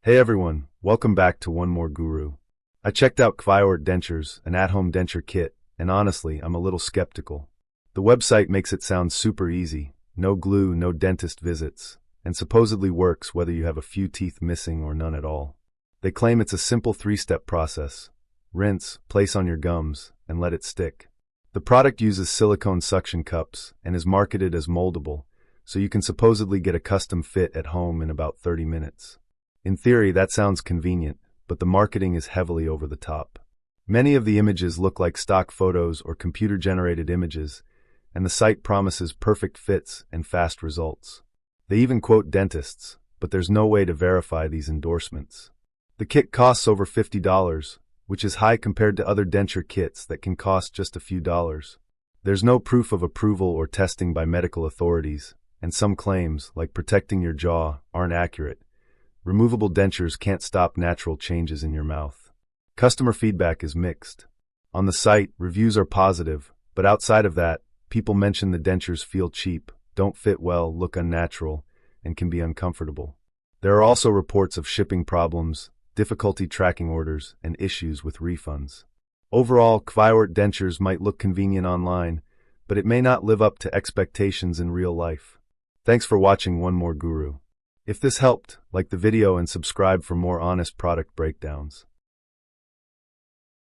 Hey everyone, welcome back to One More Guru. I checked out Cvioert Dentures, an at-home denture kit, and honestly, I'm a little skeptical. The website makes it sound super easy, no glue, no dentist visits, and supposedly works whether you have a few teeth missing or none at all. They claim it's a simple 3-step process. Rinse, place on your gums, and let it stick. The product uses silicone suction cups and is marketed as moldable, so you can supposedly get a custom fit at home in about 30 minutes. In theory, that sounds convenient, but the marketing is heavily over the top. Many of the images look like stock photos or computer-generated images, and the site promises perfect fits and fast results. They even quote dentists, but there's no way to verify these endorsements. The kit costs over $50, which is high compared to other denture kits that can cost just a few dollars. There's no proof of approval or testing by medical authorities, and some claims, like protecting your jaw, aren't accurate. Removable dentures can't stop natural changes in your mouth. Customer feedback is mixed. On the site, reviews are positive, but outside of that, people mention the dentures feel cheap, don't fit well, look unnatural, and can be uncomfortable. There are also reports of shipping problems, difficulty tracking orders, and issues with refunds. Overall, Cvioert dentures might look convenient online, but it may not live up to expectations in real life. Thanks for watching One More Guru. If this helped, like the video and subscribe for more honest product breakdowns.